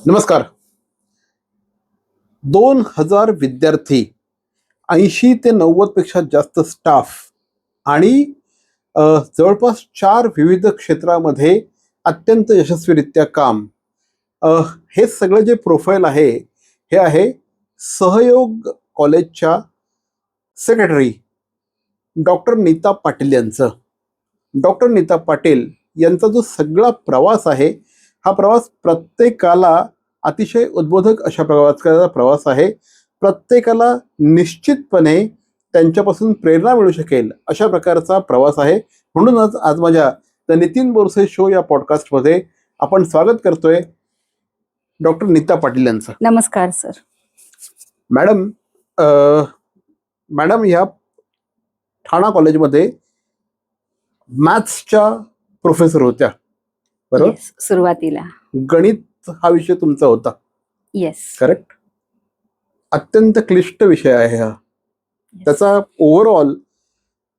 नमस्कार. 2000 विद्यार्थी, 80 ते 90 पेक्षा जास्त स्टाफ आणि जवळपास 4 विविध क्षेत्रामध्ये अत्यंत यशस्वीरित्या काम. अ, हे सगळं जे प्रोफाईल आहे, हे आहे सहयोग कॉलेजच्या सेक्रेटरी डॉक्टर नीता पाटील यांचं. डॉक्टर नीता पाटील यांचा जो सगळा प्रवास आहे, हा प्रवास प्रत्येकाला अतिशय उद्बोधक अशा प्रवासाचा प्रवास आहे. प्रत्येकाला निश्चितपणे त्यांच्यापासून प्रेरणा मिळू शकेल अशा प्रकारचा प्रवास आहे. म्हणूनच आज माझ्या द नितीन बोरसे शो या पॉडकास्टमध्ये आपण स्वागत करतोय डॉक्टर नीता पाटील यांचं. नमस्कार सर. मॅडम, मॅडम ह्या ठाणा कॉलेजमध्ये मॅथ्सच्या प्रोफेसर होत्या, बरोबर? Yes, सुरुवातीला गणित हा विषय तुमचा होता, येस. करेक्ट? अत्यंत क्लिष्ट विषय आहे हा. त्याचा ओव्हरऑल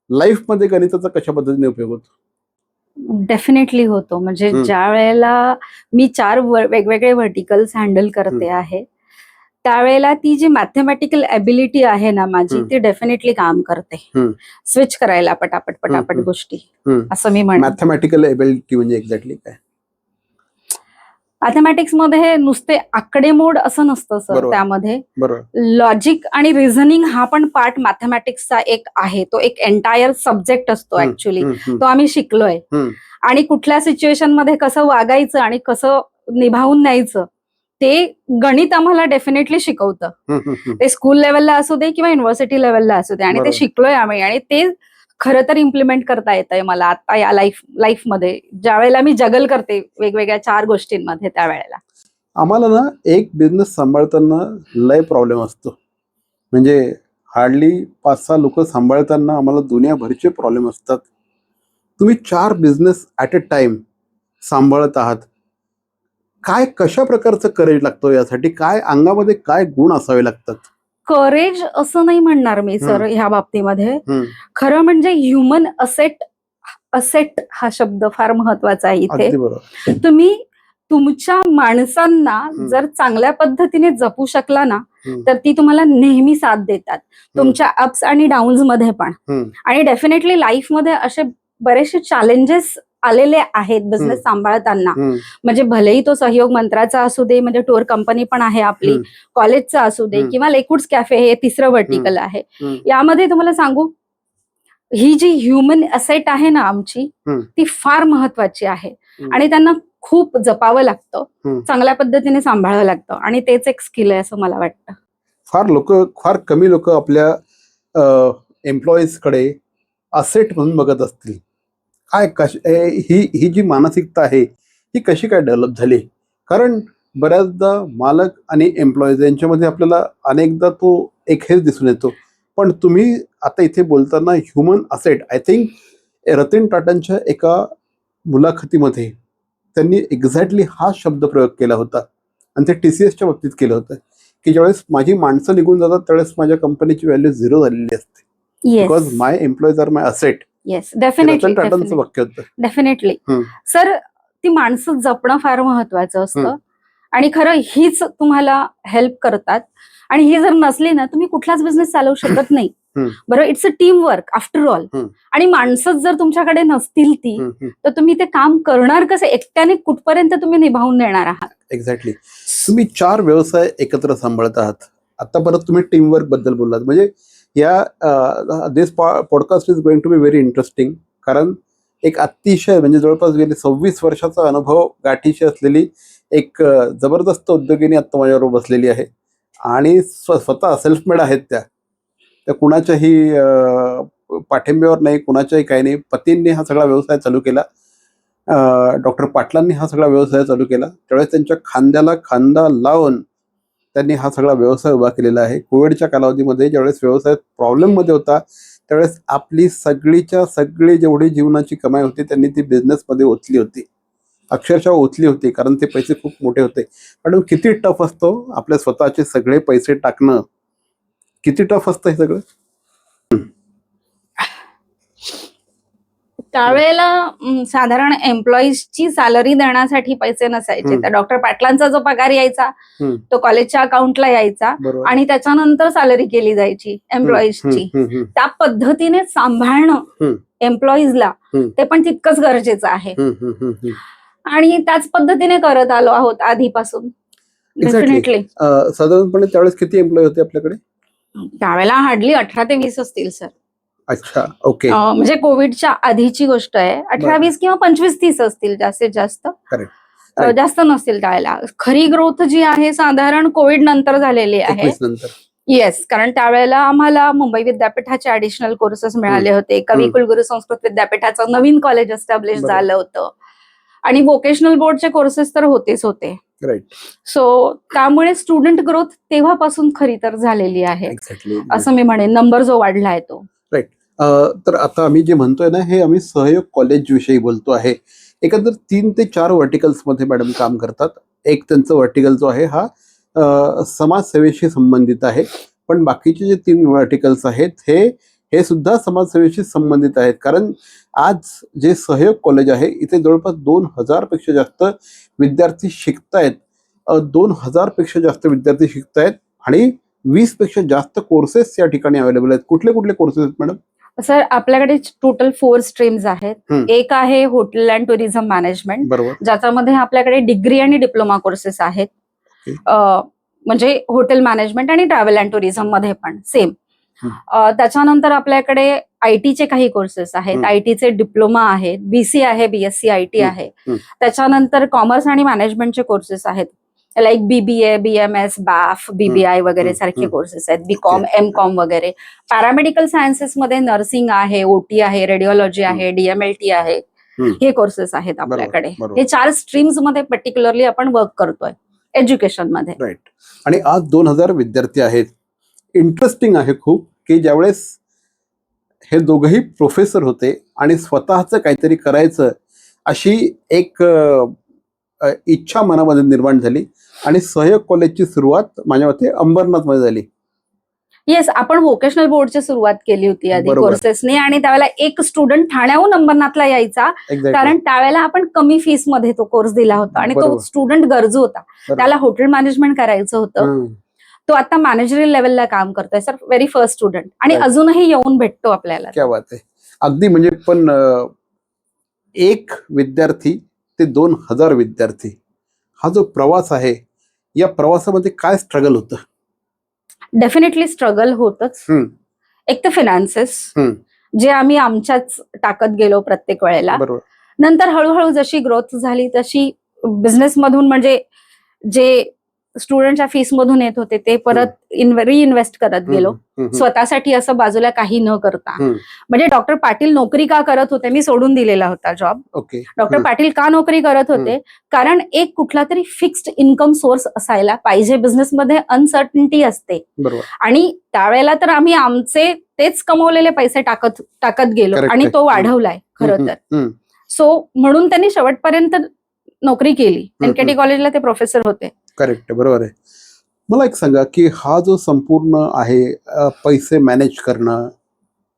लाईफमध्ये गणिताचा कशा पद्धतीने उपयोग होतो? डेफिनेटली होतो. म्हणजे ज्या वेळेला मी 4 वेगवेगळे व्हर्टिकल्स हँडल करते आहे, त्यावेळेला ती जी मॅथमॅटिकल एबिलिटी आहे ना माझी, ती डेफिनेटली काम करते. स्विच करायला पटापट गोष्टी, असं मी म्हणते. मॅथमॅटिकल एबिलिटी म्हणजे एक्झॅक्टली काय? मॅथमॅटिक्स मध्ये नुसते आकडेमोड असं नसतं सर. बरोबर. त्यामध्ये बरोबर. लॉजिक आणि रिझनिंग हा पण पार्ट मॅथमॅटिक्सचा एक आहे. तो एक एंटायर सब्जेक्ट असतो ऍक्च्युली. तो आम्ही शिकलोय. आणि कुठल्या सिच्युएशन मध्ये कसं वागायचं आणि कसं निभावून न्यायचं, ते गणित आम्हाला डेफिनेटली शिकवतं. ते स्कूल लेवलला असू दे किंवा युनिव्हर्सिटी लेवलला असू दे. आणि ते शिकलोय आम्ही. आणि ते खरं तर इम्प्लिमेंट करता येतंय मला आता या लाईफमध्ये, ज्या वेळेला मी जगल करते वेगवेगळ्या 4 गोष्टींमध्ये. त्यावेळेला आम्हाला ना एक बिझनेस सांभाळताना लय प्रॉब्लेम असतो. म्हणजे हार्डली 5-6 लोक सांभाळताना आम्हाला दुनियाभरचे प्रॉब्लेम असतात. तुम्ही 4 बिझनेस ॲट अ टाइम सांभाळत आहात. काय कशा प्रकारचं करेज लागतो यासाठी? काय अंगामध्ये काय गुण असावे लागतात? करेज असं नाही म्हणणार मी सर ह्या बाबतीमध्ये. खरं म्हणजे ह्युमन असेट हा शब्द फार महत्वाचा आहे इथे. अगदी बरोबर. तुम्ही तुमच्या माणसांना जर चांगल्या पद्धतीने जपू शकला ना, तर ती तुम्हाला नेहमी साथ देतात, तुमच्या अप्स आणि डाऊन्स मध्ये पण. आणि डेफिनेटली लाईफमध्ये असे बरेचसे चॅलेंजेस आलेले आहेत बिझनेस सांभाळताना. म्हणजे भलेही तो सहयोग मंत्राचा असू दे, म्हणजे टूर कंपनी पण आहे आपली, कॉलेजचा असू दे, किंवा लेकुड्स कॅफे हे 3रं व्हर्टिकल आहे. यामध्ये तुम्हाला सांगू, ही जी ह्युमन असेट आहे ना आमची, ती फार महत्वाची आहे. आणि त्यांना खूप जपावं लागतं, चांगल्या पद्धतीने सांभाळावं लागतं. आणि तेच एक स्किल आहे असं मला वाटतं. फार कमी लोक आपल्या एम्प्लॉईज कडे असेट म्हणून बघत असतील. काय ही जी मानसिकता आहे, ही कशी काय डेव्हलप झाली? कारण बऱ्याचदा मालक आणि एम्प्लॉईज यांच्यामध्ये आपल्याला अनेकदा तो एक हेच दिसून येतो. पण तुम्ही आता इथे बोलताना human asset, I think Ratan टाटांच्या एका मुलाखतीमध्ये त्यांनी एक्झॅक्टली हा शब्द प्रयोग केला होता. आणि ते TCSच्या बाबतीत केलं होतं की ज्यावेळेस माझी माणसं निघून जातात त्यावेळेस माझ्या कंपनीची व्हॅल्यू 0 झालेली असते. Because my employees are my asset. Yes, definitely. टाटांचं वाक्य होतं. डेफिनेटली सर, ती माणसं जपणं फार महत्वाचं असतं. आणि खरं हीच तुम्हाला हेल्प करतात. आणि ही जर नसली ना, तुम्ही कुठलाच बिझनेस चालवू शकत नाही. बरोबर. It's a team work after all. आणि माणसंच जर तुमच्याकडे नसतील ती, तर तुम्ही ते काम करणार कसं? एकट्याने कुठपर्यंत तुम्ही निभावून नेणार आहात? एक्झॅक्टली. तुम्ही 4 व्यवसाय एकत्र सांभाळत आहात. आता परत तुम्ही टीम वर्क बद्दल बोललात. म्हणजे या this podcast is going to be very interesting. कारण एक अतिशय म्हणजे जवळपास गेली 26 वर्षाचा अनुभव गाठीशी असलेली एक जबरदस्त उद्योगिनी आता माझ्याबरोबर बसलेली आहे. आणि स्वतः सेल्फ मेड आहेत त्या कुणाच्याही पाठिंब्यावर नाही, कुणाच्याही काही नाही. पतींनी हा सगळा व्यवसाय चालू केला. डॉक्टर पाटलांनी हा सगळा व्यवसाय चालू केला. त्यावेळेस त्यांच्या खांद्याला खांदा लावून त्यांनी हा सगळा व्यवसाय उभा केलेला आहे. कोविडच्या कालावधीमध्ये ज्यावेळेस व्यवसाय प्रॉब्लेममध्ये होता, त्यावेळेस आपली सगळीच्या सगळी जेवढी जीवनाची कमाई होती त्यांनी ती बिझनेसमध्ये ओतली होती. अक्षरशः ओतली होती, कारण ते पैसे खूप मोठे होते. पण किती टफ असतो आपल्या स्वतःचे सगळे पैसे टाकणं, किती टफ असतं हे सगळं. त्यावेळेला साधारण एम्प्लॉईजची सॅलरी देण्यासाठी पैसे नसायचे. तर डॉक्टर पाटलांचा जो पगार यायचा तो कॉलेजच्या अकाउंटला यायचा आणि त्याच्यानंतर सॅलरी केली जायची एम्प्लॉईजची. त्या पद्धतीने सांभाळणं एम्प्लॉईजला ते पण तितकंच गरजेचं आहे आणि त्याच पद्धतीने करत आलो आहोत आधीपासून. डेफिनेटली. साधारणपणे त्यावेळेस किती एम्प्लॉई होते आपल्याकडे? त्यावेळेला हार्डली 18 ते 20 असतील सर. अच्छा, ओके. म्हणजे कोविडच्या आधीची गोष्ट आहे. 18-20 किंवा 25-30 असतील जास्तीत जास्त. जास्त नसतील त्यावेळेला. खरी ग्रोथ जी आहे साधारण कोविड नंतर झालेली आहे. येस, कारण त्यावेळेला आम्हाला मुंबई विद्यापीठाचे ऍडिशनल कोर्सेस मिळाले होते. कविकुलगुरू संस्कृत विद्यापीठाचं नवीन कॉलेज एस्टॅब्लिश झालं होतं आणि व्होकेशनल बोर्डचे कोर्सेस तर होतेच होते. सो त्यामुळे स्टुडंट ग्रोथ तेव्हापासून खरी तर झालेली आहे असं मी म्हणेन. नंबर जो वाढलाय तो. राईट. तर आता आम्ही जे म्हणतोय ना, हे आम्ही सहयोग कॉलेज विषयी बोलतो आहे. एकंदर 3 ते 4 व्हर्टिकल्स मध्ये मॅडम काम करतात. एक त्यांचं व्हर्टिकल जो आहे हा समाजसेवेशी संबंधित आहे, पण बाकीचे जे 3 व्हर्टिकल्स आहेत हे सुद्धा समाजसेवेशी संबंधित आहेत. कारण आज जे सहयोग कॉलेज आहे इथे जवळपास 2000 पेक्षा जास्त विद्यार्थी शिकतायत. 2000 पेक्षा जास्त विद्यार्थी शिकतायत आणि 20 पेक्षा जास्त कोर्सेस या ठिकाणी अवेलेबल आहेत. कुठले कुठले कोर्सेस आहेत मॅडम? सर आपल्याकडे टोटल 4 स्ट्रीम्स आहेत. एक आहे हॉटेल अँड टुरिझम मॅनेजमेंट, ज्याच्यामध्ये आपल्याकडे डिग्री आणि डिप्लोमा कोर्सेस आहेत. म्हणजे हॉटेल मॅनेजमेंट आणि ट्रॅव्हल अँड टुरिझम मध्ये पण सेम. त्याच्यानंतर आपल्याकडे आयटीचे काही कोर्सेस आहेत. आयटीचे डिप्लोमा आहेत, बीसी आहे, बीएससी आयटी आहे. त्याच्यानंतर कॉमर्स आणि मॅनेजमेंटचे कोर्सेस आहेत, लाईक बीबीए, बीएमएस, बाफ, बीबीआय वगैरे सारखे कोर्सेस आहेत. बीकॉम, एमकॉम वगैरे. पॅरामेडिकल सायन्सेस मध्ये नर्सिंग आहे, ओटी आहे, रेडिओलॉजी आहे, डीएमएलटी आहे. हे कोर्सेस आहेत आपल्याकडे. हे 4 स्ट्रीम्स मध्ये पर्टिक्युलरली आपण वर्क करतोय एज्युकेशन मध्ये. राईट. आणि आज 2000 विद्यार्थी आहेत. इंटरेस्टिंग आहे खूप की ज्यावेळेस हे दोघंही प्रोफेसर होते आणि स्वतःचं काहीतरी करायचं अशी एक इच्छा मनामध्ये निर्माण झाली आणि सहयोग कॉलेजची सुरुवात माझ्या मते अंबरनाथ मध्ये झाली. येस, आपण व्होकेशनल बोर्डची सुरुवात केली होती आधी कोर्सेसनी आणि त्यावेळेला एक स्टुडंट ठाण्याहून अंबरनाथला यायचा, कारण त्यावेळेला आपण कमी फीस मध्ये तो कोर्स दिला होता आणि तो स्टुडंट गरजू होता. त्याला हॉटेल मॅनेजमेंट करायचं होतं. तो आता मॅनेजरियल लेवलला काम करतोय सर, व्हेरी फर्स्ट स्टुडंट. आणि अजूनही येऊन भेटतो आपल्याला. क्या बात आहे. अगदी म्हणजे पण एक विद्यार्थी ते 2000 विद्यार्थी हा जो प्रवास आहे, या प्रवासामध्ये काय स्ट्रगल होतं? डेफिनेटली स्ट्रगल होतच. एक तर फिनान्सेस जे आम्ही आमच्याच टाकत गेलो प्रत्येक वेळेला. नंतर हळूहळू जशी ग्रोथ झाली तशी बिझनेस मधून, म्हणजे जे स्टुडंटच्या फीस मधून येत होते ते परत रिइन्व्हेस्ट करत गेलो स्वतःसाठी, असं बाजूला काही न करता. म्हणजे डॉक्टर पाटील नोकरी का करत होते, मी सोडून दिलेला होता जॉब. डॉक्टर पाटील का नोकरी करत होते? कारण एक कुठला तरी फिक्स्ड इन्कम सोर्स असायला पाहिजे. बिझनेसमध्ये अनसर्टनिटी असते आणि त्यावेळेला तर आम्ही आमचे तेच कमवलेले पैसे टाकत गेलो आणि तो वाढवलाय खरं तर. सो म्हणून त्यांनी शेवटपर्यंत नोकरी केली. एनकेटी कॉलेजला ते प्रोफेसर होते. करेक्ट, बरोबर आहे. मला एक सांगा की हा जो संपूर्ण आहे पैसे मॅनेज करणं,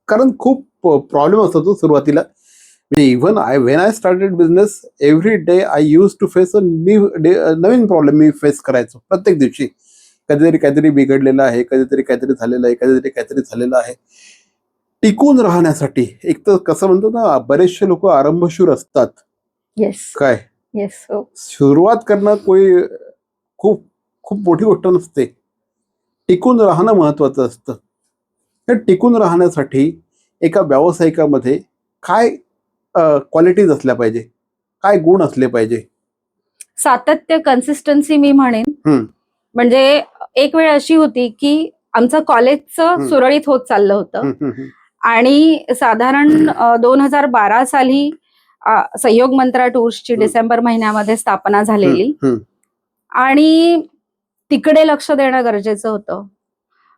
कारण खूप प्रॉब्लेम असतो सुरुवातीला. म्हणजे even when I started business, every day I use to face नवीन प्रॉब्लेम मी फेस करायचो प्रत्येक दिवशी. कधीतरी काहीतरी बिघडलेलं आहे, कधीतरी काहीतरी झालेलं आहे, कधीतरी काहीतरी झालेलं आहे. टिकून राहण्यासाठी एक तर कसं म्हणतो ना, बरेचसे लोक आरंभशूर असतात. काय सुरुवात करणं खूप खूप मोठी गोष्ट नसते. टिकून राहणं महत्वाचं असतं. तर टिकून राहण्यासाठी एका व्यावसायिकामध्ये काय क्वालिटीज असल्या पाहिजे, काय गुण असले पाहिजे? सातत्य, कन्सिस्टन्सी मी म्हणेन. म्हणजे एक वेळ अशी होती की आमचं कॉलेजचं सुरळीत होत चाललं होतं आणि साधारण 2012 साली सहयोग मंत्रा टूर्सची डिसेंबर महिन्यामध्ये स्थापना झालेली आणि तिकडे लक्ष देणं गरजेचं होतं.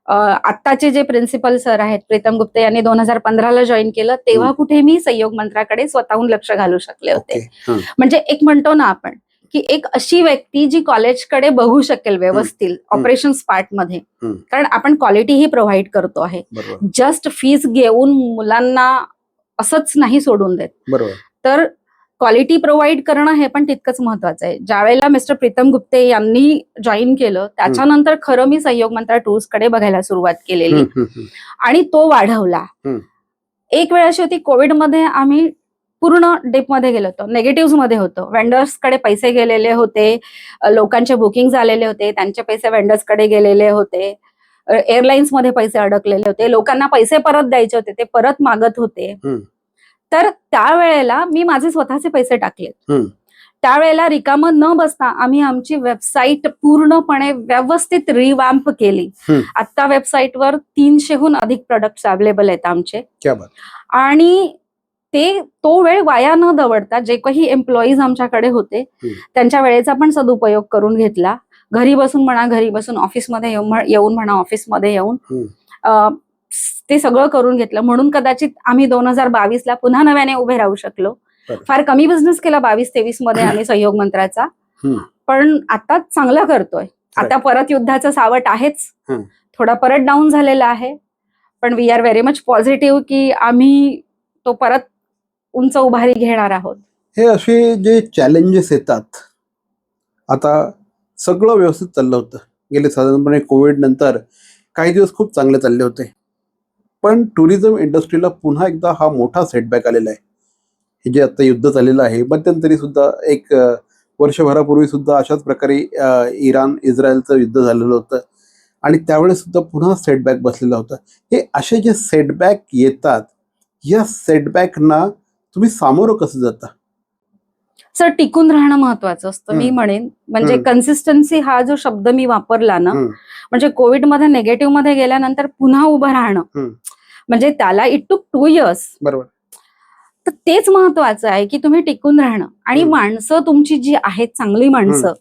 आत्ताचे जे प्रिन्सिपल सर आहेत प्रीतम गुप्ते यांनी 2015ला जॉईन केलं, तेव्हा कुठे मी सहयोग मंत्राकडे स्वतःहून लक्ष घालू शकले होते. म्हणजे एक म्हणतो ना आपण की एक अशी व्यक्ती जी कॉलेजकडे बघू शकेल व्यवस्थित ऑपरेशन्स पार्ट मध्ये, कारण आपण क्वालिटी ही प्रोव्हाइड करतो आहे. जस्ट फीस घेऊन मुलांना असंच नाही सोडून देत. बरोबर. तर क्वालिटी प्रोव्हाइड करणं हे पण तितकंच महत्वाचं आहे. ज्यावेळेला मिस्टर प्रीतम गुप्ते यांनी जॉईन केलं त्याच्यानंतर खरं मी सहयोग मंत्रा टूर्सकडे बघायला सुरुवात केलेली आणि तो वाढवला. एक वेळ अशी होती कोविडमध्ये आम्ही पूर्ण डिपमध्ये गेलो होतो, नेगेटिव्ह मध्ये होतो. वेंडर्सकडे पैसे गेलेले होते, लोकांचे बुकिंग झालेले होते, त्यांचे पैसे वेंडर्सकडे गेलेले होते, एअरलाईन्स मध्ये पैसे अडकलेले होते, लोकांना पैसे परत द्यायचे होते, ते परत मागत होते. तर त्यावेळेला मी माझे स्वतःचे पैसे टाकले. त्यावेळेला रिकामं न बसता आम्ही आमची वेबसाईट पूर्णपणे व्यवस्थित रिवॅम्प केली. आता वेबसाईटवर 300हून अधिक प्रोडक्ट्स अवेलेबल आहेत आमचे. आणि तो वेळ वाया न दवडता जे काही एम्प्लॉईज आमच्याकडे होते त्यांच्या वेळेचा पण सदुपयोग करून घेतला. घरी बसून म्हणा, घरी बसून ऑफिसमध्ये येऊन म्हणा, ऑफिसमध्ये येऊन ते सगळं करून घेतलं. म्हणून कदाचित आम्ही 2022ला पुन्हा नव्याने उभे राहू शकलो. फार कमी बिझनेस केला 22-23 मध्ये आम्ही सहयोग मंत्राचा, पण आता चांगला करतोय. आता परत युद्धाचं सावट आहेच, थोडा परत डाऊन झालेला आहे, पण we are very much positive की आम्ही तो परत उंच उभारी घेणार आहोत. हे असे जे चॅलेंजेस येतात, आता सगळं व्यवस्थित चाललं होतं गेले साधारणपणे कोविड नंतर काही दिवस खूप चांगले चालले होते, पण टुरिझम इंडस्ट्रीला पुन्हा एकदा हा मोठा सेटबॅक आलेला आहे. हे जे आता युद्ध चाललेलं आहे, मध्यंतरी सुद्धा एक वर्षभरापूर्वी सुद्धा अशाच प्रकारे इराण इस्रायलचं युद्ध झालेलं होतं आणि त्यावेळेस सुद्धा पुन्हा सेटबॅक बसलेला होता. हे असे जे सेटबॅक येतात, या सेटबॅकना तुम्ही सामोरं कसं जाता? सर, टिकून राहणं महत्वाचं असतं मी म्हणेन. म्हणजे कन्सिस्टन्सी हा जो शब्द मी वापरला ना, म्हणजे कोविडमध्ये नेगेटिव्ह मध्ये गेल्यानंतर पुन्हा उभं राहणं, म्हणजे त्याला इट टूक 2 years. बरोबर. तर तेच महत्वाचं आहे की तुम्ही टिकून राहणं. आणि माणसं तुमची जी आहेत, चांगली माणसं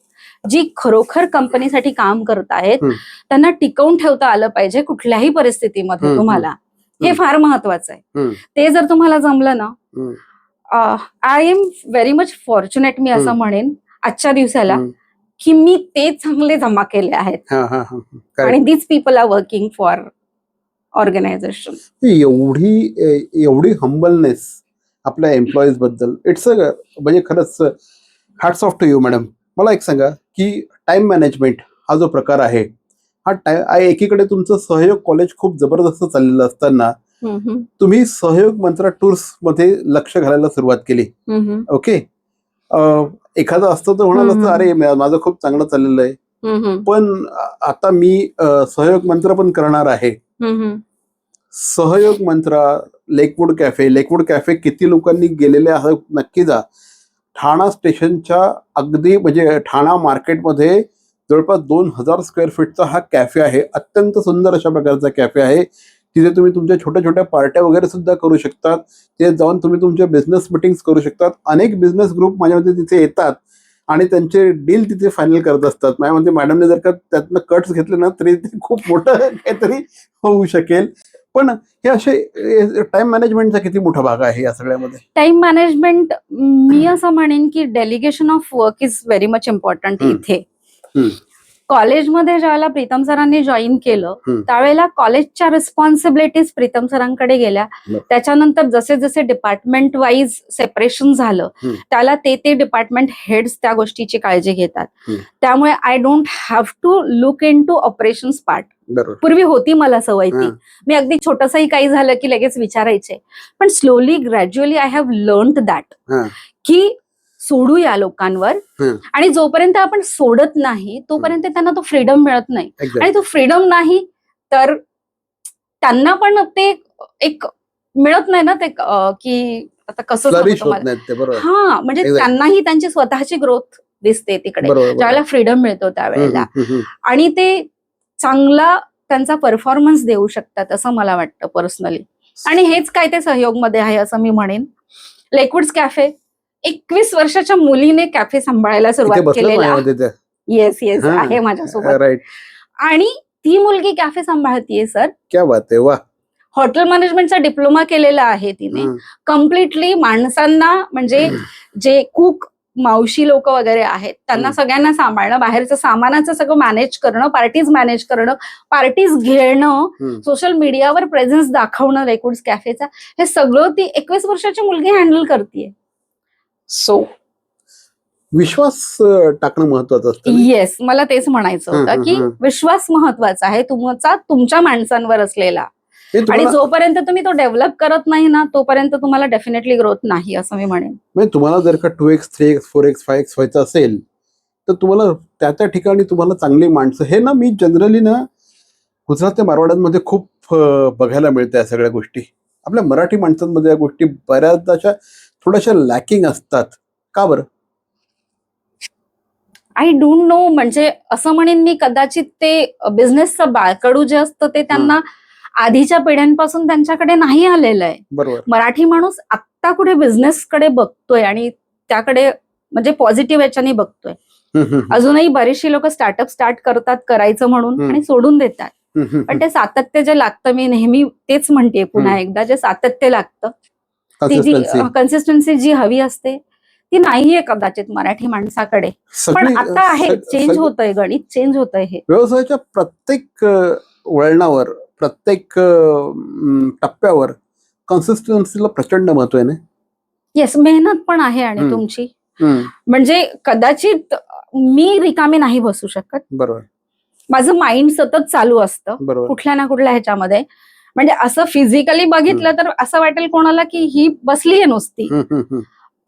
जी खरोखर कंपनीसाठी काम करतायत, त्यांना टिकवून ठेवता आलं पाहिजे कुठल्याही परिस्थितीमध्ये तुम्हाला. हे फार महत्वाचं आहे. ते जर तुम्हाला जमलं ना, I am very much fortunate, मी असं म्हणेन आजच्या दिवसाला, की मी ते चांगले जमा केले आहेत. आणि these people are working for organization. एवढी हंबलनेस आपल्या एम्प्लॉईज बद्दल, इट्स म्हणजे खरंच hats off to you madam. मला एक सांगा की टाइम मॅनेजमेंट हा जो प्रकार आहे, हा एकीकडे तुमचं सहयोग कॉलेज खूप जबरदस्त चाललेलं असताना तुम्ही सहयोग मंत्रा टूर्स मध्ये लक्ष घालायला सुरुवात केली. ओके, एखादं असतं तर म्हणाल असतं अरे माझं खूप चांगलं चाललेलं आहे, पण आता मी सहयोग मंत्र पण करणार आहे. सहयोग मंत्रा, लेकवूड कॅफे किती लोकांनी गेलेले आहात नक्की जा. ठाणा स्टेशनच्या अगदी म्हणजे ठाणा मार्केटमध्ये जवळपास 2000 स्क्वेअर फीटचा हा कॅफे आहे. अत्यंत सुंदर अशा प्रकारचा कॅफे आहे. तिथे तुम्ही तुमच्या छोट्या छोट्या पार्ट्या वगैरे सुद्धा करू शकतात. तिथे जाऊन तुम्ही तुमच्या बिझनेस मिटिंग्स करू शकतात. अनेक बिझनेस ग्रुप माझ्यामध्ये तिथे येतात आणि त्यांचे डील तिथे फायनल करत असतात. माझ्यामध्ये मॅडमने जर का त्यातनं कट्स घेतले ना तरी ते खूप मोठं काहीतरी होऊ शकेल. पण हे असे टाइम मॅनेजमेंटचा किती मोठा भाग आहे या सगळ्यामध्ये? टाइम मॅनेजमेंट, मी असं म्हणेन की delegation of work is very much important इथे. कॉलेजमध्ये ज्यावेळेला प्रीतम सरांनी जॉईन केलं त्यावेळेला कॉलेजच्या रिस्पॉन्सिबिलिटीज प्रीतम सरांकडे गेल्या. त्याच्यानंतर जसे जसे डिपार्टमेंट वाईज सेपरेशन झालं त्याला ते डिपार्टमेंट हेड्स त्या गोष्टीची काळजी घेतात. त्यामुळे I don't have to look into operations part. पूर्वी होती मला सवय ती, मी अगदी छोटंसंही काही झालं की लगेच विचारायचे, पण slowly gradually I have learned that की सोडूया लोकांवर. आणि जोपर्यंत आपण सोडत नाही तोपर्यंत त्यांना तो फ्रीडम मिळत नाही. आणि तो फ्रीडम नाही तर त्यांना पण ते एक मिळत नाही ना, ते की आता कसं हा, म्हणजे त्यांनाही त्यांची स्वतःची ग्रोथ दिसते तिकडे ज्यावेळेला फ्रीडम मिळतो त्यावेळेला, आणि ते चांगला त्यांचा परफॉर्मन्स देऊ शकतात असं मला वाटतं पर्सनली. आणि हेच काय ते सहयोगमध्ये आहे असं मी म्हणेन. लेकवूड्स कॅफे 21 वर्षाच्या मुलीने कॅफे सांभाळायला सुरुवात केलेला. येस आहे माझ्यासोबत. आणि ती मुलगी कॅफे सांभाळतीये सर. क्या बात आहे, वा. हॉटेल मॅनेजमेंटचा डिप्लोमा केलेला आहे तिने. कम्प्लिटली माणसांना, म्हणजे जे कुक मावशी लोक वगैरे आहेत त्यांना सगळ्यांना सांभाळणं, बाहेरचं सामानाचं सगळं मॅनेज करणं, पार्टीज मॅनेज करणं, पार्टीज घेणं, सोशल मीडियावर प्रेझेन्स दाखवणं रेकॉर्ड्स कॅफेचा, हे सगळं ती 21 वर्षाची मुलगी हँडल करते. सो विश्वास टाकणं महत्वाचं असतं. येस, मला तेच म्हणायचं होतं की विश्वास महत्वाचा आहे तुमच्या माणसांवर असलेला, आणि जोपर्यंत तुम्ही तो डेव्हलप करत नाही ना तोपर्यंत तुम्हाला डेफिनेटली ग्रोथ नाही, असं मी म्हणेन. म्हणजे तुम्हाला जर का 2x 3x 4x 5x व्हायचं असेल तर तुम्हाला त्या ठिकाणी तुम्हाला चांगली माणसं, हे ना मी जनरली ना गुजरात ते मारवाड्यांमध्ये खूप बघायला मिळतं या सगळ्या गोष्टी. आपल्या मराठी माणसांमध्ये या गोष्टी बऱ्याचदा थोड्याशा लॅकिंग असतात. का बरं? I don't know. म्हणजे असं म्हणेन मी, कदाचित ते बिझनेसचं बाळकडू जे असतं ते त्यांना आधीच्या पिढ्यांपासून त्यांच्याकडे नाही आलेलं आहे. बरोबर. मराठी माणूस आत्ता कुठे बिझनेसकडे बघतोय आणि त्याकडे म्हणजे पॉझिटिव्ह याच्याने बघतोय. अजूनही बरेचशी लोक स्टार्टअप स्टार्ट करतात करायचं म्हणून आणि सोडून देतात. पण ते सातत्य जे लागतं, मी नेहमी तेच म्हणते पुन्हा एकदा, जे सातत्य लागतं, ती जी कन्सिस्टन्सी जी हवी असते ती नाहीये कदाचित मराठी माणसाकडे. पण आता आहे, चेंज होतंय, गणित चेंज होतंय. हे व्यवसायाच्या प्रत्येक वळणावर, प्रत्येक टप्प्यावर कन्सिस्टन्सीला प्रचंड महत्व आहे ना. येस, मेहनत पण आहे आणि तुमची, म्हणजे कदाचित मी रिकामी नाही बसू शकत. बरोबर. माझं माइंड सतत चालू असतं कुठल्या ना कुठल्या ह्याच्यामध्ये. म्हणजे असं फिजिकली बघितलं तर असं वाटेल कोणाला की ही बसलीये नुसती,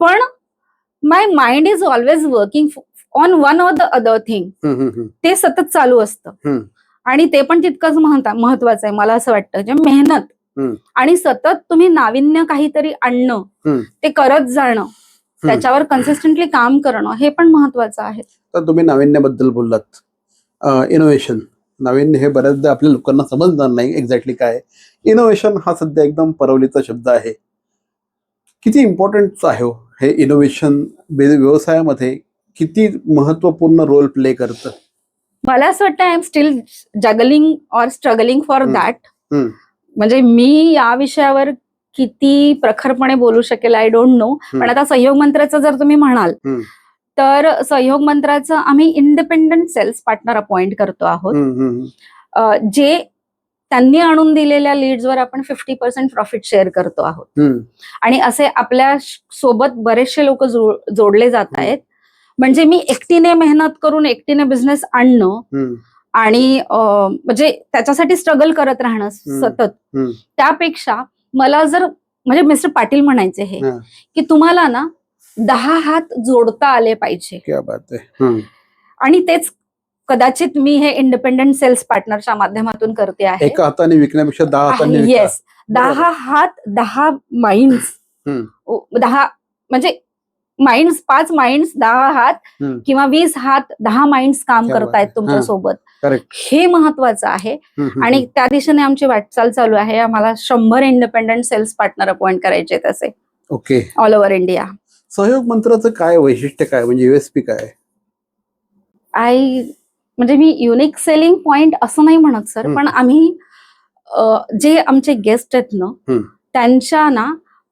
पण my mind is always working on one or the other thing. ते सतत चालू असतं आणि ते पण तितकंच महत्वाचं आहे मला असं वाटतं. जे मेहनत आणि सतत तुम्ही नाविन्य काहीतरी आणणं, ते करत जाणं, त्याच्यावर कन्सिस्टंटली काम करणं, हे पण महत्वाचं आहे. तर तुम्ही नाविन्याबद्दल बोललात, इनोव्हेशन. नाविन्य हे बऱ्याचदा आपल्या लोकांना समजणार नाही एक्झॅक्टली काय. इनोव्हेशन हा सध्या एकदम परवलीचा शब्द आहे. किती इम्पॉर्टंट आहे हे इनोव्हेशन व्यवसायामध्ये, किती महत्वपूर्ण रोल प्ले करतं? मला असं वाटतं I am still juggling or struggling for that. म्हणजे मी या विषयावर किती प्रखरपणे बोलू शकेल आय डोंट नो. पण आता सहयोग मंत्राचं जर तुम्ही म्हणाल तर सहयोग मंत्राचं आम्ही इंडिपेंडंट सेल्स पार्टनर अपॉइंट करतो आहोत, जे त्यांनी आणून दिलेल्या लीड्सवर आपण 50% प्रॉफिट शेअर करतो आहोत. आणि असे आपल्या सोबत बरेचसे लोक जोडले जात आहेत. म्हणजे मी एकटीने मेहनत करून एकटीने बिझनेस आणणं आणि म्हणजे त्याच्यासाठी स्ट्रगल करत राहणं सतत, त्यापेक्षा मला जर म्हणजे मिस्टर पाटील म्हणायचे हे की तुम्हाला ना 10 हात जोडता आले पाहिजे. क्या बात आहे. आणि तेच कदाचित मी हे इंडिपेंडंट सेल्स पार्टनरच्या माध्यमातून करते आहे. एका हाताने विकण्यापेक्षा 10 हातांनी विका. येस, 10 हात 10 माइंड्स, 10 म्हणजे माइंड्स, 5 माइंड्स 10 हात किंवा 20 हात 10 माइंड्स काम करतायत तुमच्या सोबत. हे महत्वाचं आहे आणि त्या दिशेने आमची वाटचाल चालू आहे. आम्हाला 100 इंडिपेंडंट सेल्स पार्टनर अपॉइंट करायचे तसे. ओके. All over India. सहयोग मंत्राचं काय वैशिष्ट्य, काय म्हणजे युएसपी काय? म्हणजे मी युनिक सेलिंग पॉइंट असं नाही म्हणत सर, पण आम्ही जे आमचे गेस्ट आहेत ना त्यांच्या ना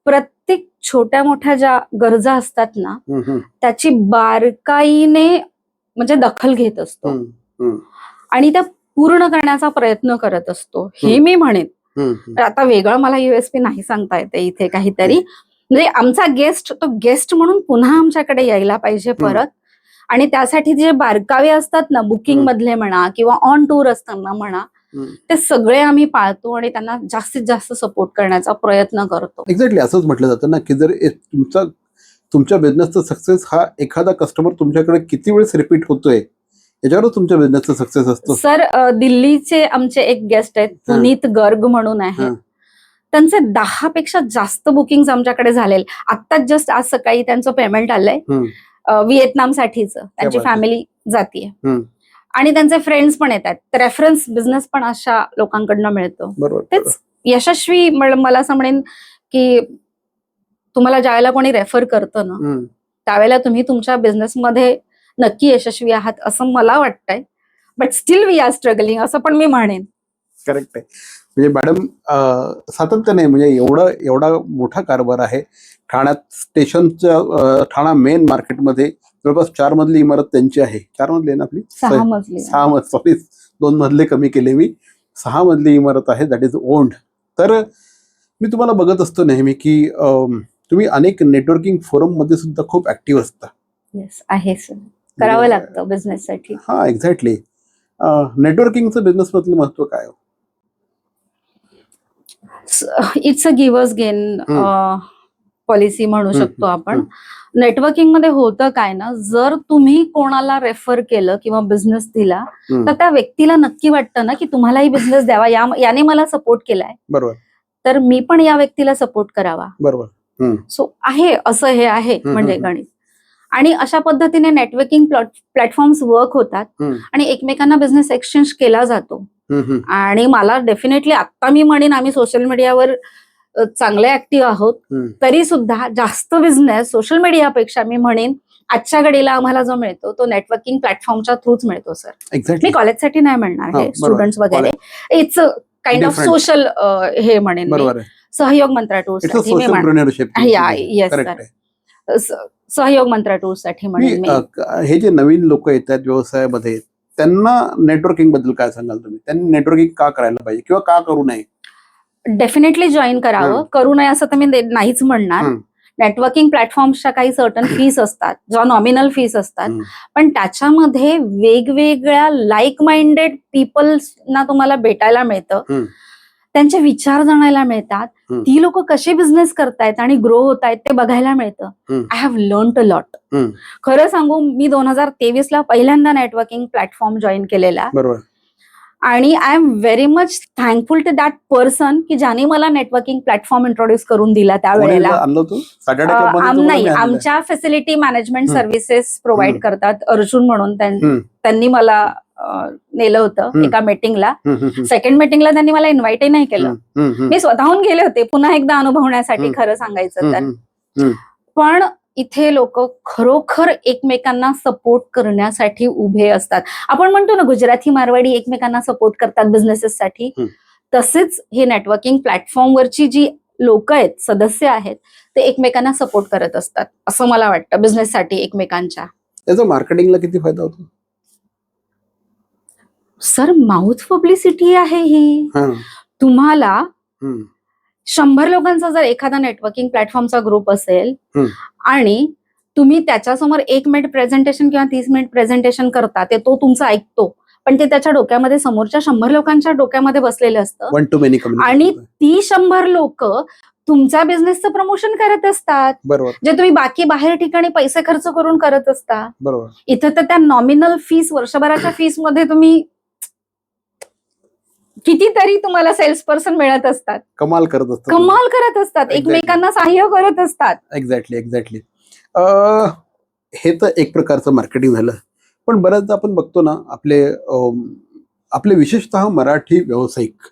प्रत्येक छोट्या मोठ्या ज्या गरजा असतात ना त्याची बारकाईने म्हणजे दखल घेत असतो आणि त्या पूर्ण करण्याचा प्रयत्न करत असतो, हे मी म्हणेन. आता वेगळं मला युएसपी नाही सांगता येते इथे काहीतरी. म्हणजे आमचा गेस्ट तो गेस्ट म्हणून पुन्हा आमच्याकडे यायला पाहिजे परत, आणि त्यासाठी जे बारकावे असतात ना बुकिंग मधले म्हणा किंवा ऑन टूर असताना म्हणा, ते सगळे आम्ही पाळतो आणि त्यांना जास्तीत जास्त सपोर्ट करण्याचा प्रयत्न करतो. एक्झॅक्टली असंच म्हटलं जातं ना की जर तुमच्या बिझनेसचा सक्सेस हा एखादा कस्टमर तुमच्याकडे किती वेळेस रिपीट होतोय याच्यावर तुमच्या बिझनेसचा सक्सेस असतो. सर दिल्लीचे आमचे एक गेस्ट आहेत, पुनीत गर्ग म्हणून आहे, त्यांचे 10 पेक्षा जास्त बुकिंग आमच्याकडे झाले. आत्ताच जस्ट आज सकाळी त्यांचं पेमेंट आलंय व्हिएतनामसाठीच. त्यांची फॅमिली जातीये आणि त्यांचे फ्रेंड्स पण येतात. रेफरन्स बिझनेस पण अशा लोकांकडनं मिळतो. तेच यशस्वी. मला असं म्हणेन की तुम्हाला ज्यावेळेला कोणी रेफर करतं ना त्यावेळेला तुम्ही तुमच्या बिझनेसमध्ये नक्की यशस्वी आहात असं मला वाटतंय. But still we are struggling असं पण मी म्हणेन. करेक्ट आहे. म्हणजे मॅडम सातत्याने म्हणजे एवढा मोठा कारभार आहे. ठाण्यात स्टेशनच्या ठाणा मेन मार्केटमध्ये जवळपास 4 मजली इमारत त्यांची आहे. 4 मजली आहे ना आपली? 6 मजली. 6 मजली, सॉरी 2 मजले कमी केले मी. 6 मजली इमारत आहे, दॅट इज ओन्ड. तर मी तुम्हाला बघत असतो नेहमी की तुम्ही अनेक नेटवर्किंग फोरम मध्ये सुद्धा खूप ऍक्टिव्ह असता. येस आहे सर, करावं लागतं बिझनेससाठी. हा, एक्झॅक्टली. नेटवर्किंगचं बिझनेस मधलं महत्व काय? It's a givers gain policy म्हणू हम्म, शकतो आपण. नेटवर्किंग मध्ये होतं काय ना, जर तुम्ही कोणाला रेफर केलं किंवा बिझनेस दिला तर त्या व्यक्तीला नक्की वाटतं ना की तुम्हालाही बिझनेस द्यावा, याने मला सपोर्ट केलाय, बरोबर, तर मी पण या व्यक्तीला सपोर्ट करावा. बरोबर. सो आहे असं हे आहे म्हणजे गणित. आणि अशा पद्धतीने नेटवर्किंग प्लॅटफॉर्म्स वर्क होतात आणि एकमेकांना बिझनेस एक्सचेंज केला जातो. आणि मला डेफिनेटली आता मी म्हणेन आम्ही सोशल मीडियावर चांगले ऍक्टिव्ह आहोत, तरी सुद्धा जास्त बिझनेस सोशल मीडियापेक्षा मी म्हणेन आजच्या घडीला आम्हाला जो मिळतो तो नेटवर्किंग प्लॅटफॉर्मच्या थ्रूच मिळतो सर. एक्झॅक्टली. मी कॉलेजसाठी नाही म्हणणार, हे स्टुडंट्स वगैरे, इट्स काइंड ऑफ सोशल हे म्हणेन. बरोबर, सहयोग मंत्रा टूर्ससाठी मी येस सर, सहयोग मंत्रा टूर्ससाठी म्हणेन मी. हे जे नवीन लोक येतात व्यवसायामध्ये त्यांना नेटवर्किंग बद्दल काय सांगाल तुम्ही? त्यांनी नेटवर्किंग का करायला पाहिजे किंवा का करू नये? डेफिनेटली जॉईन करावं, करू नये असं तर मी नाहीच म्हणणार. नेटवर्किंग प्लॅटफॉर्मच्या काही सर्टन फीस असतात, ज्या नॉमिनल फीस असतात, पण त्याच्यामध्ये वेगवेगळ्या लाईक माइंडेड पीपल्सना तुम्हाला भेटायला मिळतं, त्यांचे विचार जाणायला मिळतात, ती लोक कसे बिझनेस करतायत आणि ग्रो होत आहेत ते बघायला मिळतं. I have learned a lot. खरं सांगू, मी 2023 ला पहिल्यांदा नेटवर्किंग प्लॅटफॉर्म जॉईन केलेला. बरोबर. आणि I am very much thankful to that person की ज्याने मला नेटवर्किंग प्लॅटफॉर्म इंट्रोड्यूस करून दिला त्यावेळेला. नाही, आमच्या फॅसिलिटी मॅनेजमेंट सर्व्हिसेस प्रोव्हाइड करतात अर्जुन म्हणून, त्यांनी मला नेलं होतं एका मीटिंगला. सेकंड मीटिंगला त्यांनी मला इन्व्हाइटही नाही केलं, मी स्वतःहून गेले होते पुन्हा एकदा अनुभवण्यासाठी खरं सांगायचं तर. पण इथे लोक खरोखर एकमेकांना सपोर्ट करण्यासाठी उभे असतात. आपण म्हणतो ना गुजराती मारवाडी एकमेकांना सपोर्ट करतात बिझनेसेससाठी, तसेच हे नेटवर्किंग प्लॅटफॉर्मवरची जी लोक आहेत, सदस्य आहेत, ते एकमेकांना सपोर्ट करत असतात असं मला वाटतं बिझनेससाठी एकमेकांच्या. त्याचा मार्केटिंगला किती फायदा होतो सर? माउथ पब्लिसिटी आहे ही. तुम्हाला 100 लोकांचा जर एखादा नेटवर्किंग प्लॅटफॉर्मचा ग्रुप असेल आणि तुम्ही त्याच्यासमोर 1 मिनिट प्रेझेंटेशन किंवा 30 मिनिट प्रेझेंटेशन करता, ते तो तुमचा ऐकतो, पण ते त्याच्या डोक्यामध्ये समोरच्या 100 लोकांच्या डोक्यामध्ये बसलेलं असतं आणि ती 100 लोक तुमच्या बिझनेसचं प्रमोशन करत असतात, जे तुम्ही बाकी बाहेर ठिकाणी पैसे खर्च करून करत असता. इथं तर त्या नॉमिनल फीस, वर्षभराच्या फीस मध्ये तुम्ही कितीतरी तुम्हाला सेल्स पर्सन मिळत असतात, कमाल करत असतात, एकमेकांना सहाय्य करत असतात. एक्झॅक्टली. हे तर एक प्रकारचं मार्केटिंग झालं. पण बऱ्याचदा आपण बघतो ना, आपले विशेषतः मराठी व्यावसायिक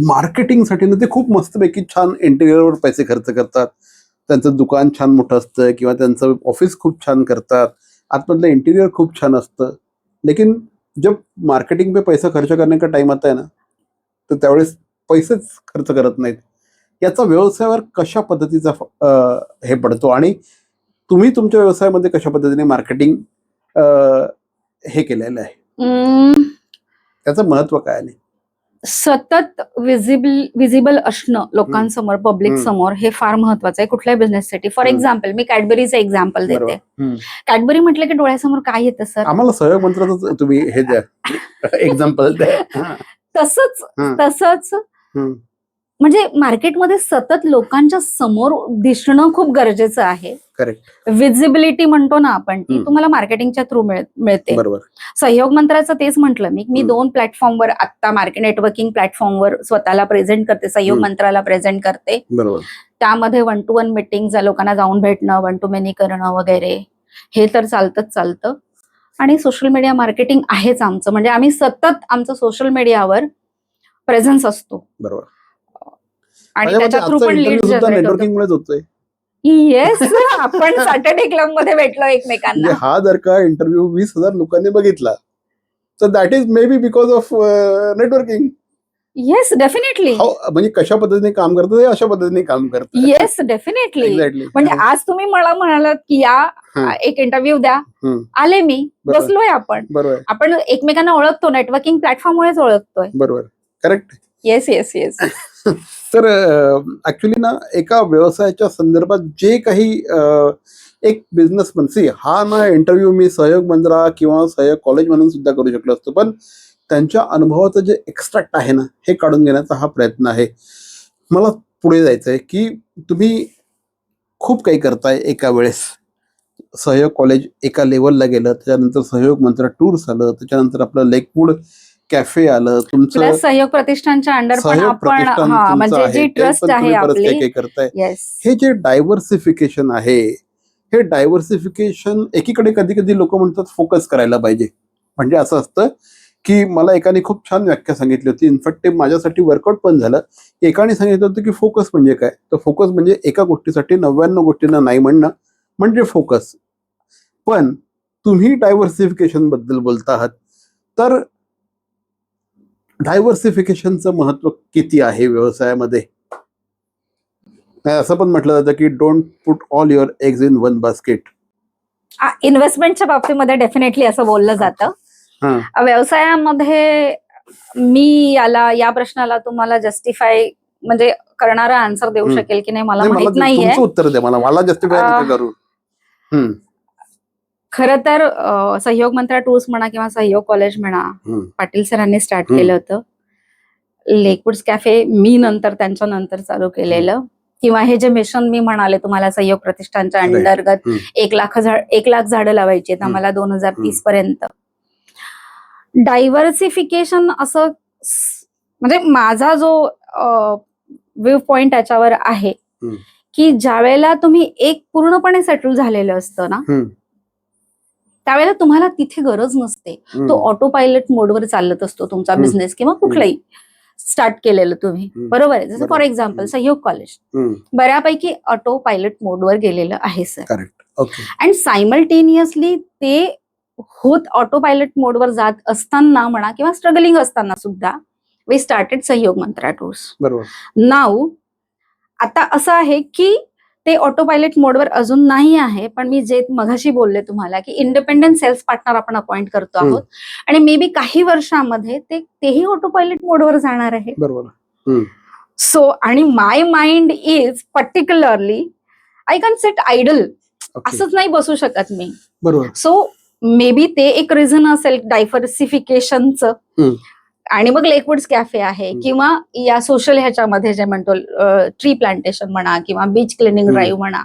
मार्केटिंगसाठी ना ते खूप मस्तपैकी छान इंटेरियरवर पैसे खर्च करतात. त्यांचं दुकान छान मोठं असतं किंवा त्यांचं ऑफिस खूप छान करतात, आतमधलं इंटेरियर खूप छान असतं. लेकिन जब मार्केटिंग पे पैसा खर्च करने का टाइम आता है ना, तर त्यावेळेस पैसेच खर्च करत नाहीत. याचा व्यवसायावर कशा पद्धतीचा हे पडतो आणि तुम्ही तुमच्या व्यवसायामध्ये कशा पद्धतीने मार्केटिंग हे केलेलं आहे, त्याचं महत्व काय आहे? सतत विजिबल असणं लोकांसमोर, पब्लिक समोर, हे फार महत्वाचं आहे कुठल्याही बिझनेससाठी. फॉर एक्झाम्पल, मी कॅडबरीचं एक्झाम्पल देते. कॅडबरी म्हटलं की डोळ्यासमोर काय येतं सर? आम्हाला सहयोग मंत्राचं तुम्ही हे द्या एक्झाम्पल द्या. तसंच म्हणजे मार्केटमध्ये सतत लोकांच्या समोर दिसणं खूप गरजेचं आहे. करेक्ट. विजिबिलिटी म्हणतो ना आपण, ती तुम्हाला मार्केटिंगच्या थ्रू मिळते. सहयोग मंत्राचं तेच म्हटलं मी 2 प्लॅटफॉर्मवर आता नेटवर्किंग प्लॅटफॉर्मवर स्वतःला प्रेझेंट करते, सहयोग मंत्राला प्रेझेंट करते. त्यामध्ये 1 to 1 मीटिंग, लोकांना जाऊन भेटणं, 1 to many करणं वगैरे, हे तर चालतं. आणि सोशल मीडिया मार्केटिंग आहेच आमचं, म्हणजे आम्ही सतत आमचं सोशल मीडियावर प्रेझेन्स असतो. बरोबर. आणि त्याच्या थ्रू पण लीड जनरेट होतोय. येस, आपण सॅटर्डे क्लब मध्ये भेटलो एकमेकांना. हा जर का इंटरव्ह्यू 20,000 लोकांनी बघितला, तर that is may be because of networking. Yes definitely. म्हणजे कशा पद्धतीने काम करतं ते अशा पद्धतीने काम करतं. Yes definitely. एक्झॅक्टली. म्हणजे आज तुम्ही मला म्हणालात की या एक इंटरव्ह्यू द्या, आले मी, बरोबर. बसलोय आपण बरोबर आपण एकमेकांना ओळखतो, नेटवर्किंग प्लॅटफॉर्ममुळेच ओळखतोय. बरोबर करेक्ट. Yes yes yes. तर ऍक्च्युली ना एका व्यवसायाच्या संदर्भात जे काही एक बिझनेसमन हा ना इंटरव्ह्यू मी सहयोग मंत्रा किंवा सहयोग कॉलेज म्हणून सुद्धा करू शकलो असतो, पण त्यांच्या अनुभवाचं जे एक्स्ट्रॅक्ट आहे ना हे काढून घेण्याचा हा प्रयत्न आहे. मला पुढे जायचं आहे की तुम्ही खूप काही करताय एका वेळेस. सहयोग कॉलेज एका लेवलला गेलं, त्याच्यानंतर सहयोग मंत्रा टूर्स आलं, त्याच्यानंतर आपलं लेकवूड कॅफे आलं, तुमचं प्लस सहयोग प्रतिष्ठानच्या अंडर पण सहयोग आपण प्रतिष्ठान तुमचं म्हणजे आहे, जी ते ट्रस्ट पण आहे तुम्ही बरंच काही आपली. काही करताय. येस. हे जे डायव्हर्सिफिकेशन आहे, हे डायव्हर्सिफिकेशन एकीकडे कधी कधी लोक म्हणतात फोकस करायला पाहिजे. म्हणजे असं असतं की मला एकाने खूप छान व्याख्या सांगितली होती, इनफॅक्ट ते माझ्यासाठी वर्कआउट पण झालं. एकाने सांगितलं होतं की फोकस म्हणजे काय, तर फोकस म्हणजे एका गोष्टीसाठी 99 गोष्टींना नाही म्हणणं म्हणजे फोकस. पण तुम्ही डायव्हर्सिफिकेशन बद्दल बोलता आहात, तर डायव्हर्सिफिकेशनचं महत्व किती आहे व्यवसायामध्ये? असं पण म्हटलं जातं की don't put all your eggs in one basket. इन्व्हेस्टमेंटच्या बाबतीमध्ये डेफिनेटली असं बोललं जातं. व्यवसायामध्ये मी या प्रश्नाला तुम्हाला जस्टिफाय म्हणजे करणारा आन्सर देऊ शकेल की नाही मला माहित नाहीये. तुमचं उत्तर द्या मला जस्टिफाय नका करू. खरं तर सहयोग मंत्रा टूर्स म्हणा किंवा सहयोग कॉलेज म्हणा, पाटील सरांनी स्टार्ट केलं होतं. लेकवूड्स कॅफे मी नंतर त्यांच्या नंतर चालू केलेलं, किंवा हे जे मिशन मी म्हणाले तुम्हाला सहयोग प्रतिष्ठानच्या अंतर्गत 1,00,000 झाडं लावायची आहेत आम्हाला 2030 पर्यंत. डायव्हर्सिफिकेशन असं म्हणजे माझा जो व्ह्यू पॉइंट याच्यावर आहे की ज्यावेळेला तुम्ही एक पूर्णपणे सेटल झालेलं असतं ना, त्यावेळेला तुम्हाला तिथे गरज नसते. तो ऑटो पायलट मोडवर चालत असतो तुमचा बिझनेस किंवा कुठलाही स्टार्ट केलेलं तुम्ही, बरोबर आहे. जसं फॉर एक्झाम्पल सहयोग कॉलेज बऱ्यापैकी ऑटो पायलट मोडवर गेलेलं आहे सर. करेक्ट. अँड सायमल्टेनियसली ते होत ऑटो पायलट मोडवर जात असताना म्हणा किंवा स्ट्रगलिंग असताना सुद्धा वी स्टार्टेड सहयोग मंत्रा टूर्स. बरोबर. नाऊ आता असं आहे की ते ऑटो पायलट मोडवर अजून नाही आहे, पण मी जे मघाशी बोलले तुम्हाला की इंडिपेंडंट सेल्स पार्टनर आपण अपॉइंट करतो आहोत आणि मे बी काही वर्षामध्ये तेही ऑटो पायलट मोडवर जाणार आहे. बरोबर. सो आणि my mind is particularly I can sit idle, असंच नाही बसू शकत मी. बरोबर. सो मे बी ते एक रिझन असेल डायव्हर्सिफिकेशनचं. आणि मग लेकवूड्स कॅफे आहे किंवा या सोशल ह्याच्यामध्ये जे म्हणतो ट्री प्लांटेशन म्हणा किंवा बीच क्लिनिंग ड्राईव्ह म्हणा,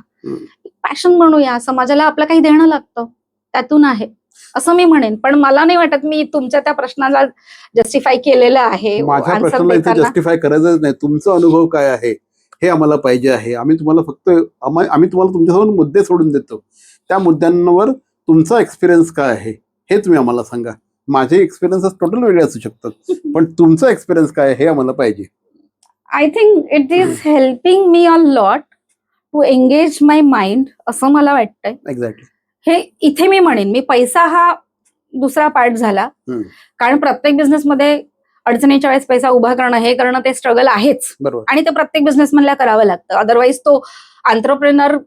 पॅशन म्हणूया, समाजाला आपलं काही देणं लागतं त्यातून आहे असं मी म्हणेन. पण मला नाही वाटत मी तुमच्या त्या प्रश्नाला जस्टिफाय केलेलं आहे. माझ्या प्रश्नाला इथे जस्टिफाय करायचंच नाही. तुमचा अनुभव काय आहे हे आम्हाला पाहिजे आहे. आम्ही तुम्हाला तुमच्यासमोर मुद्दे सोडून देतो, त्या मुद्द्यांवर तुमचा एक्सपिरियन्स काय आहे हे तुम्ही आम्हाला सांगा. माझे एक्सपिरियन्सेस टोटल वेगळे असू शकतात, पण तुमचा एक्सपिरियन्स काय हे आम्हाला पाहिजे. I think it is helping me a lot to engage my mind असं मला वाटतंय. एक्झॅक्टली. हे इथे मी म्हणेन मी पैसा हा दुसरा पार्ट झाला, कारण प्रत्येक बिझनेसमध्ये अडचणीच्या वेळेस पैसा उभा करणं हे करणं ते स्ट्रगल आहेच. बरोबर. आणि ते प्रत्येक बिझनेसमॅनला करावं लागतं, अदरवाईज तो एंटरप्रेनर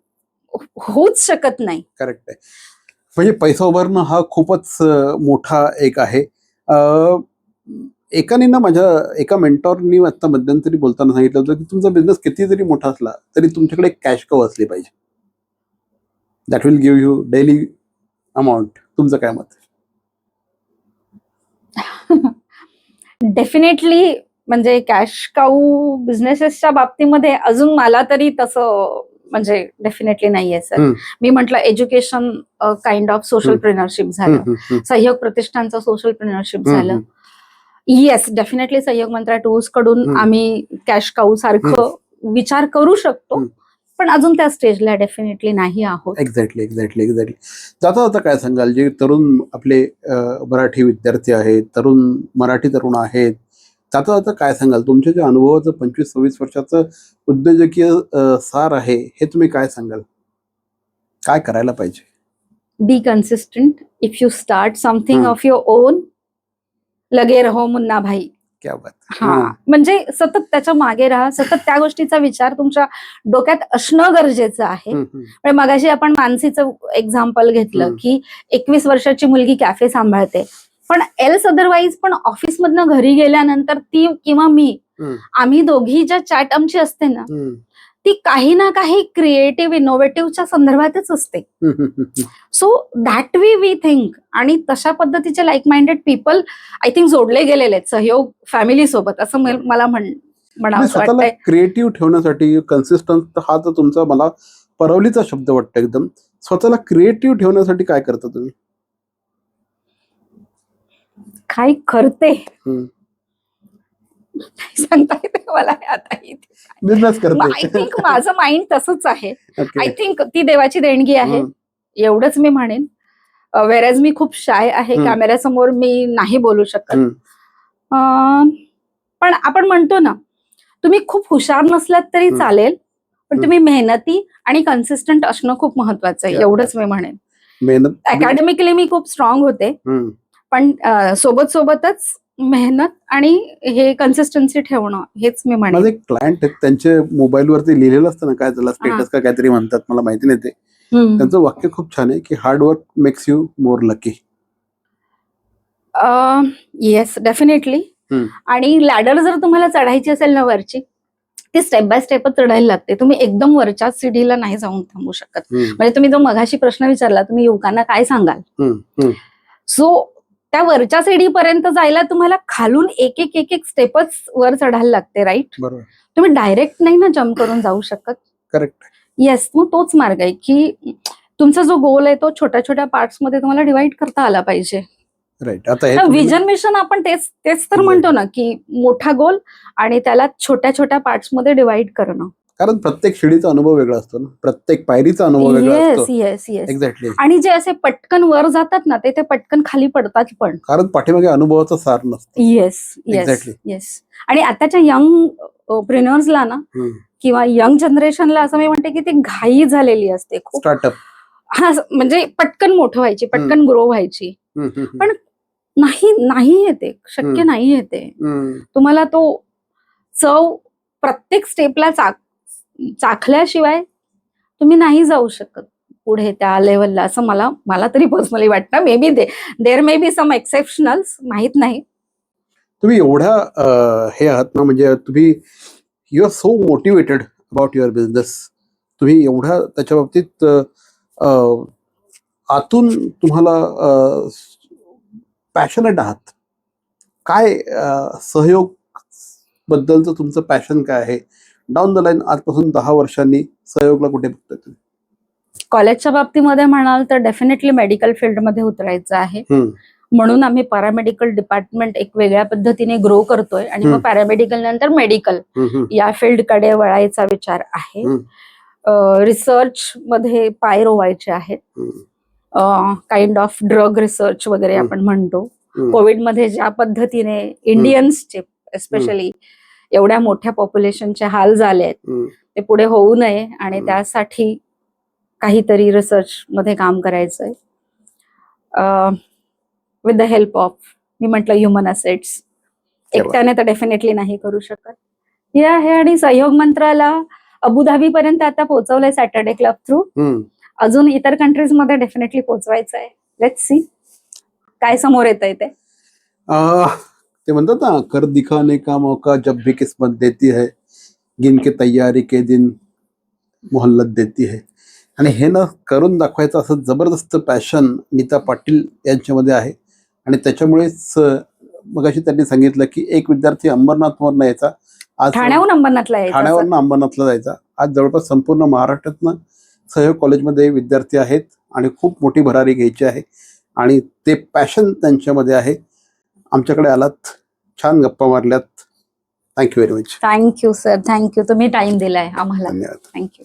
होऊच शकत नाही. करेक्ट आहे. म्हणजे पैसा उभारणं हा खूपच मोठा एक आहे. एकाने ना माझ्या एका मेंटॉरनी आता मध्यंतरी बोलताना सांगितलं होतं की तुमचा बिझनेस किती जरी मोठा असला तरी तुमच्याकडे कॅश कव असली पाहिजे, that will give you daily amount. तुमचं काय मत? डेफिनेटली म्हणजे कॅश काऊ बिझनेसेसच्या बाबतीमध्ये अजून मला तरी तसं म्हणजे डेफिनेटली नाहीये सर. मी म्हटलं एज्युकेशन काइंड ऑफ सोशल प्रेनरशिप झालं, सहयोग प्रतिष्ठानचं सोशल प्रेनरशिप झालं. येस डेफिनेटली सहयोग मंत्रा टूर्स कडून आम्ही कॅश काऊ सारखं विचार करू शकतो, पण अजून त्या स्टेजला डेफिनेटली नाही आहोत. एक्झॅक्टली. जाता जाता काय सांगाल, जे तरुण आपले मराठी विद्यार्थी आहेत, मराठी तरुण आहेत, जाता जाता काय सांगाल? तुमच्या जे अनुभवाचं 25-26 वर्षाचं उद्योजकीय सार आहे हे तुम्ही काय सांगाल? काय करायला पाहिजे? बी consistent. If you start something of your on, लगे रहो मुन्ना भाई. क्या बात. हा, म्हणजे सतत त्याच्या मागे राहा, सतत त्या गोष्टीचा विचार तुमच्या डोक्यात असणं गरजेचं आहे. म्हणजे मगाशी आपण मानसीचं एक्झाम्पल घेतलं की 21 वर्षाची मुलगी कॅफे सांभाळते, पण एल्स अदरवाईज पण ऑफिसमधनं घरी गेल्यानंतर ती किंवा मी, आम्ही दोघी ज्या चॅट आमची असते ना, ती काही ना काही क्रिएटिव्ह इनोव्हेटिव्हच्या संदर्भातच असते. सो दॅट वी थिंक, आणि तशा पद्धतीचे like minded people I think जोडले गेलेले आहेत सहयोग फॅमिली सोबत, असं मला म्हणावं स्वतःला क्रिएटिव्ह ठेवण्यासाठी कन्सिस्टन्ट हा तर तुमचा मला परवलीचा शब्द वाटतो एकदम. स्वतःला क्रिएटिव्ह ठेवण्यासाठी काय करता तुम्ही? काय करते सांगता येते मला आता. बिझनेस करते. आय थिंक माझं माइंड तसंच आहे. आय थिंक ती देवाची देणगी आहे, एवढंच मी म्हणेन. वेरॅज मी खूप शाय आहे, कॅमेऱ्यासमोर मी नाही बोलू शकत. पण आपण म्हणतो ना, तुम्ही खूप हुशार नसलात तरी चालेल, पण तुम्ही मेहनती आणि कन्सिस्टंट असणं खूप महत्वाचं आहे, एवढंच मी म्हणेन. मेहनत अकॅडमिकली मी खूप स्ट्रॉंग होते, पण सोबतच मेहनत आणि हे कन्सिस्टन्सी ठेवणं, हेच मी म्हणेन. माझे क्लायंट आहेत, त्यांचे मोबाईलवरती लिहिलेलं असतं ना, काय त्याला स्टेटस का काहीतरी म्हणतात, मला माहिती नाही ते. त्यांचं वाक्य खूप छान आहे की hard work makes you more lucky. Yes, definitely. आणि लॅडर जर तुम्हाला चढायची असेल ना वरची, ती स्टेप बाय स्टेपच चढायला लागते. तुम्ही एकदम वरच्या सीडीला नाही जाऊन थांबू शकत. म्हणजे तुम्ही जो मगाशी प्रश्न विचारला, तुम्ही युवकांना काय सांगाल, सो त्या वरच्या सीडीपर्यंत जायला तुम्हाला खालून एक एक स्टेपच वर चढायला लागते, राईट? बरोबर. तुम्ही डायरेक्ट नाही ना जम्प करून जाऊ शकत. करेक्ट. येस, मग तोच मार्ग आहे की तुमचा जो गोल आहे तो छोट्या छोट्या पार्ट्स मध्ये तुम्हाला डिवाइड करता आला पाहिजे. राईट. आता विजन मिशन आपण तेच तर म्हणतो ना, की मोठा गोल आणि त्याला छोट्या छोट्या पार्ट्स मध्ये डिवाइड करणं. कारण प्रत्येक शिडीचा अनुभव वेगळा असतो ना, प्रत्येक पायरीचा अनुभव वेगळा असतो. येस. एक्झॅक्टली. आणि जे असे पटकन वर जातात ना, ते पटकन खाली पडतात पण, कारण पाठीमागे अनुभवाचा सार नसतो. येस. आणि आताच्या यंग प्रेन्युअर्सला ना, किंवा यंग जनरेशनला असं मी म्हणते की ती घाई झालेली असते खूप. स्टार्टअप, हा, म्हणजे पटकन मोठं व्हायची, पटकन ग्रो व्हायची, पण नाही येते, शक्य नाही येते. तुम्हाला तो चव प्रत्येक स्टेपला चाखल्याशिवाय तुम्ही नाही जाऊ शकत पुढे त्या लेवलला, असं मला तरी पर्सनली वाटतं. May be there may be some exceptionals, माहित नाही. तुम्ही एवढ्या हे आहात ना, म्हणजे तुम्ही you are so motivated about your business. तुम्ही एवढ्या त्याच्या बाबतीत आतून तुम्हाला पॅशनेट आहात. काय सहयोग बद्दलचं तुमचं पॅशन काय आहे? डाऊन द लाईन आजपासून 10 वर्षांनी सहयोगला कुठे बघताय तुम्ही? कॉलेजच्या बाबतीमध्ये म्हणाल तर डेफिनेटली मेडिकल फील्डमध्ये उतरायचं आहे, म्हणून आम्ही पॅरामेडिकल डिपार्टमेंट एक वेगळ्या पद्धतीने ग्रो करतोय, आणि मग पॅरामेडिकल नंतर मेडिकल या फील्डकडे वळायचा विचार आहे. रिसर्च मध्ये पाय रोवायचे आहेत, काइंड ऑफ ड्रग रिसर्च वगैरे आपण म्हणतो. कोविडमध्ये ज्या पद्धतीने इंडियन्सचे स्पेशली एवढ्या मोठ्या पॉप्युलेशनचे हाल झाले आहेत, ते पुढे होऊ नये आणि त्यासाठी काहीतरी रिसर्च मध्ये काम करायचंय, विथ द हेल्प ऑफ, मी म्हटलं, ह्युमन असेट्स. एकट्याने तर डेफिनेटली नाही करू शकत. हे आहे. आणि सहयोग मंत्राला अबुधाबी पर्यंत आता पोहोचवलंय सॅटर्डे क्लब थ्रू. अजून इतर कंट्रीज मध्ये डेफिनेटली पोहोचवायचं आहे. लेट्स सी काय समोर येत आहे ते. ते म्हणतात ना, कर दिखाने का मौका जब भी किस्मत देती है, गिन के तैयारी के दिन मोहल्लत देती है. आणि हे ना करून दाखवायचं असं जबरदस्त पॅशन नीता पाटील यांच्यामध्ये आहे. आणि त्याच्यामुळेच मगाशी त्यांनी सांगितलं की एक विद्यार्थी अंबरनाथवरनं यायचा, आज ठाण्याहून अंबरनाथला जायचा. आज जवळपास संपूर्ण महाराष्ट्रातनं सहयोग कॉलेजमध्ये विद्यार्थी आहेत आणि खूप मोठी भरारी घ्यायची आहे, आणि ते पॅशन त्यांच्यामध्ये आहे. आमच्याकडे आलात, छान गप्पा मारल्यात. Thank you very much. Thank you sir, thank you. तुम्ही टाइम दिलाय आम्हाला. धन्यवाद. थँक्यू.